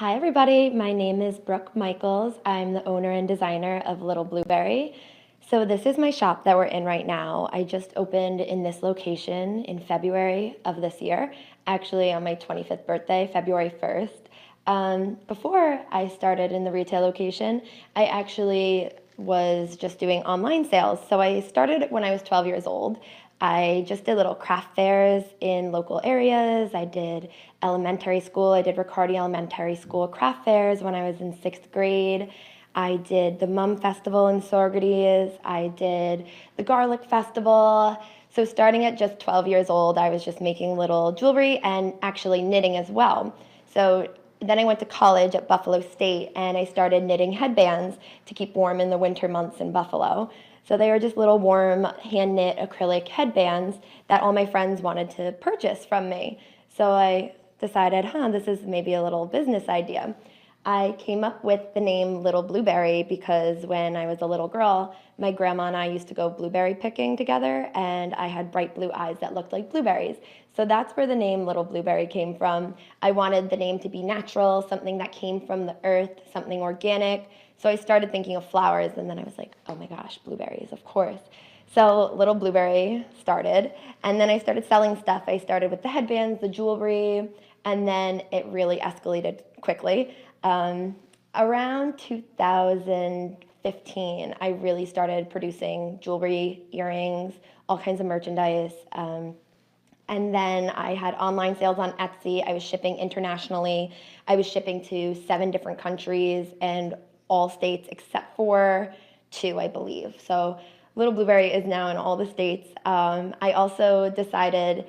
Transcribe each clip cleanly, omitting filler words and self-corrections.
Hi, everybody. My name is Brooke Michaels. I'm the owner and designer of Little Blueberry. So, this is my shop that we're in right now. I just opened in this location in February of this year, actually on my 25th birthday, February 1st. Before I started in the retail location, I actually was just doing online sales. So, I started when I was 12 years old. I just did little craft fairs in local areas. I did elementary school. I did Riccardi Elementary School craft fairs when I was in sixth grade. I did the Mum Festival in Sororities. I did the Garlic Festival. So starting at just 12 years old, I was just making little jewelry and actually knitting as well. So then I went to college at Buffalo State and I started knitting headbands to keep warm in the winter months in Buffalo. So they were just little warm hand knit acrylic headbands that all my friends wanted to purchase from me. So I decided, this is maybe a little business idea. I came up with the name Little Blueberry because when I was a little girl, my grandma and I used to go blueberry picking together, and I had bright blue eyes that looked like blueberries. So that's where the name Little Blueberry came from. I wanted the name to be natural, something that came from the earth, something organic. So I started thinking of flowers, and then I was like, oh my gosh, blueberries, of course. So Little Blueberry started, and then I started selling stuff. I started with the headbands, the jewelry, and then it really escalated quickly. Around 2015, I really started producing jewelry, earrings, all kinds of merchandise. And then I had online sales on Etsy. I was shipping internationally. I was shipping to 7 different countries and all states except for 2, I believe. So Little Blueberry is now in all the states. I also decided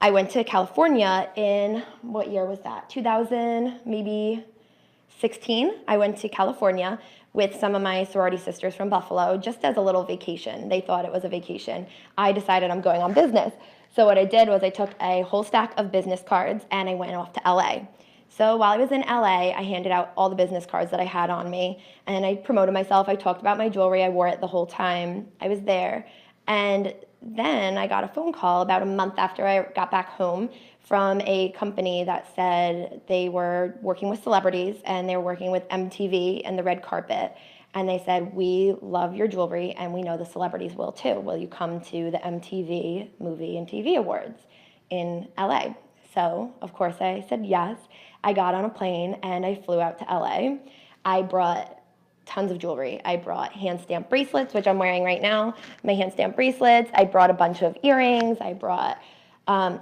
I went to California in, what year was that? 2000, maybe 16. I went to California with some of my sorority sisters from Buffalo just as a little vacation. They thought it was a vacation. I decided I'm going on business. So what I did was I took a whole stack of business cards and I went off to LA. So while I was in LA, I handed out all the business cards that I had on me and I promoted myself. I talked about my jewelry. I wore it the whole time I was there. And then I got a phone call about a month after I got back home from a company that said they were working with celebrities and they were working with MTV and the red carpet. And they said, we love your jewelry and we know the celebrities will too. Will you come to the MTV Movie and TV Awards in LA? So, of course, I said yes. I got on a plane and I flew out to LA. I brought tons of jewelry. I brought hand stamped bracelets, which I'm wearing right now, my hand stamped bracelets. I brought a bunch of earrings. I brought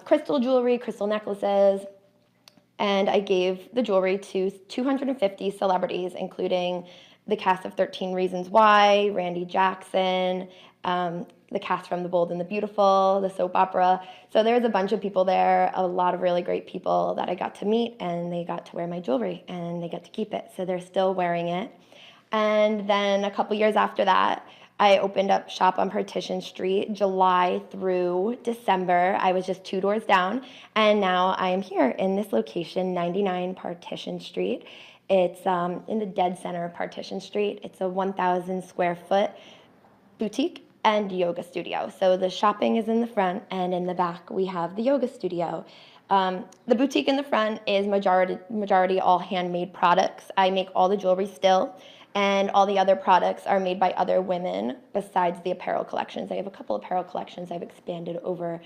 crystal jewelry, crystal necklaces, and I gave the jewelry to 250 celebrities, including the cast of 13 Reasons Why, Randy Jackson, the cast from The Bold and the Beautiful, the soap opera. So there was a bunch of people there, a lot of really great people that I got to meet, and they got to wear my jewelry, and they get to keep it. So they're still wearing it. And then a couple years after that, I opened up shop on Partition Street, July through December. I was just 2 doors down, and now I am here in this location, 99 Partition Street. It's in the dead center of Partition Street. It's a 1,000 square foot boutique and yoga studio. So the shopping is in the front, and in the back we have the yoga studio. The boutique in the front is majority all handmade products. I make all the jewelry still, and all the other products are made by other women besides the apparel collections. I have a couple apparel collections I've expanded over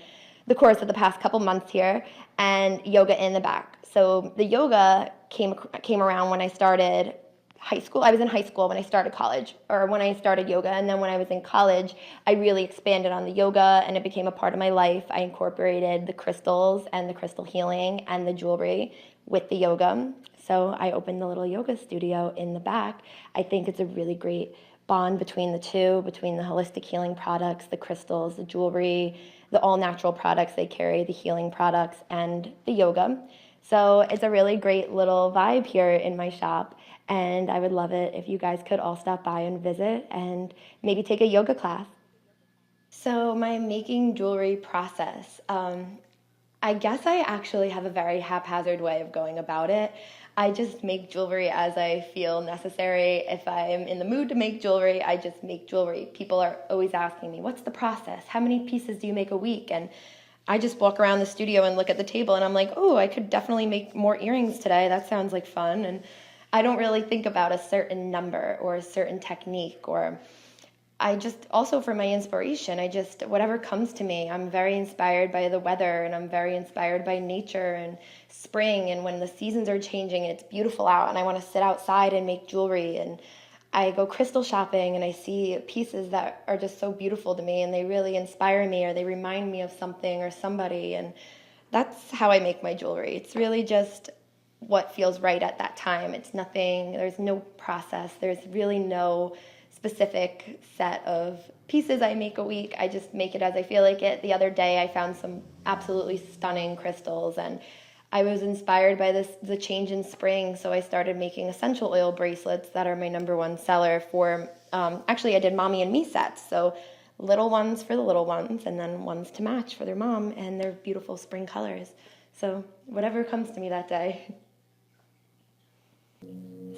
the course of the past couple months here, and yoga in the back. So the yoga came around when I started high school. I was in high school when I started college, or when I started yoga, and then when I was in college, I really expanded on the yoga, and it became a part of my life. I incorporated the crystals and the crystal healing and the jewelry with the yoga. So I opened the little yoga studio in the back. I think it's a really great bond between the two, between the holistic healing products, the crystals, the jewelry, the all-natural products they carry, the healing products, and the yoga. So it's a really great little vibe here in my shop, and I would love it if you guys could all stop by and visit and maybe take a yoga class. So my making jewelry process, I guess I actually have a very haphazard way of going about it. I just make jewelry as I feel necessary. If I'm in the mood to make jewelry, I just make jewelry. People are always asking me, what's the process? How many pieces do you make a week? And I just walk around the studio and look at the table and I'm like, oh, I could definitely make more earrings today. That sounds like fun. And I don't really think about a certain number or a certain technique, or I just also for my inspiration, whatever comes to me, I'm very inspired by the weather, and I'm very inspired by nature and spring, and when the seasons are changing and it's beautiful out and I want to sit outside and make jewelry, and I go crystal shopping and I see pieces that are just so beautiful to me and they really inspire me or they remind me of something or somebody, and that's how I make my jewelry. It's really just what feels right at that time. It's nothing, there's no process, there's really no specific set of pieces I make a week. I just make it as I feel like it. The other day I found some absolutely stunning crystals, and I was inspired by the change in spring, so I started making essential oil bracelets that are my #1 seller for, actually I did mommy and me sets, so little ones for the little ones and then ones to match for their mom, and they're beautiful spring colors. So whatever comes to me that day.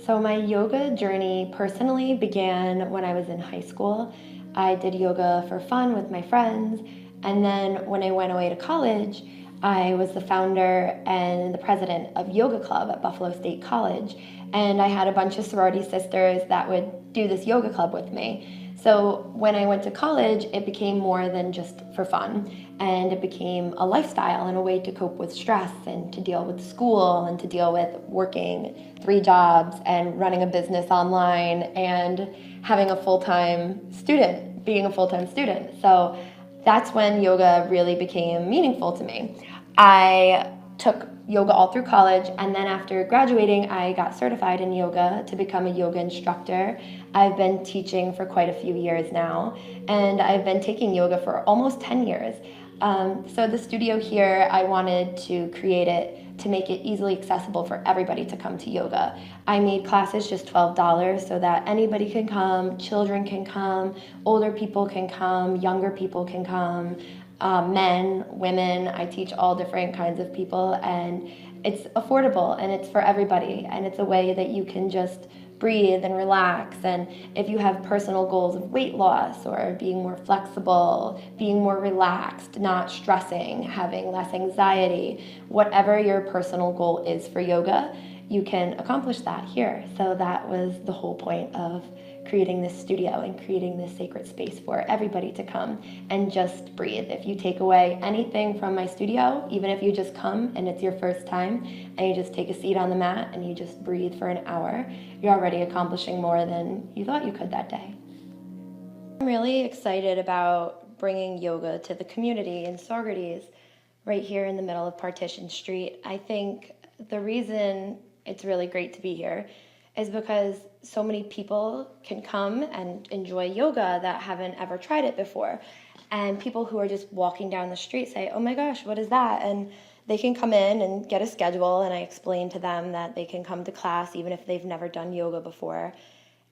So my yoga journey personally began when I was in high school. I did yoga for fun with my friends, and then when I went away to college, I was the founder and the president of yoga club at Buffalo State College, and I had a bunch of sorority sisters that would do this yoga club with me. So when I went to college, it became more than just for fun, and it became a lifestyle and a way to cope with stress and to deal with school and to deal with working 3 jobs and running a business online and having a full-time student, being a full-time student. So that's when yoga really became meaningful to me. I took yoga all through college, and then after graduating, I got certified in yoga to become a yoga instructor. I've been teaching for quite a few years now, and I've been taking yoga for almost 10 years. So the studio here, I wanted to create it to make it easily accessible for everybody to come to yoga. I made classes just $12 so that anybody can come, children can come, older people can come, younger people can come, men, women. I teach all different kinds of people, and it's affordable and it's for everybody, and it's a way that you can just breathe and relax. And if you have personal goals of weight loss or being more flexible, being more relaxed, not stressing, having less anxiety, whatever your personal goal is for yoga, you can accomplish that here. So that was the whole point of creating this studio and creating this sacred space for everybody to come and just breathe. If you take away anything from my studio, even if you just come and it's your first time and you just take a seat on the mat and you just breathe for an hour, you're already accomplishing more than you thought you could that day. I'm really excited about bringing yoga to the community in Saugerties, right here in the middle of Partition Street. I think the reason it's really great to be here is because so many people can come and enjoy yoga that haven't ever tried it before. And people who are just walking down the street say, oh my gosh, what is that? And they can come in and get a schedule, and I explain to them that they can come to class even if they've never done yoga before.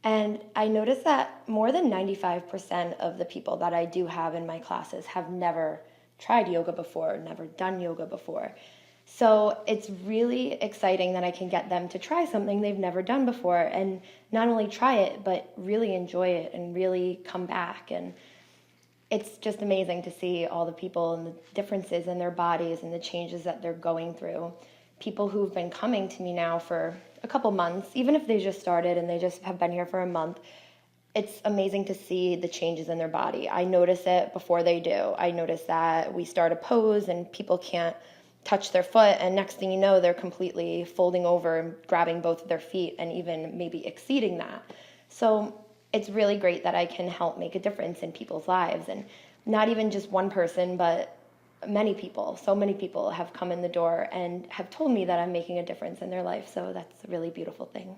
And I noticed that more than 95% of the people that I do have in my classes have never tried yoga before, never done yoga before. So it's really exciting that I can get them to try something they've never done before, and not only try it, but really enjoy it and really come back. And it's just amazing to see all the people and the differences in their bodies and the changes that they're going through. People who've been coming to me now for a couple months, even if they just started and they just have been here for a month, it's amazing to see the changes in their body. I notice it before they do. I notice that we start a pose and people can't touch their foot, and next thing you know, they're completely folding over and grabbing both of their feet and even maybe exceeding that. So it's really great that I can help make a difference in people's lives, and not even just one person, but many people. So many people have come in the door and have told me that I'm making a difference in their life, so that's a really beautiful thing.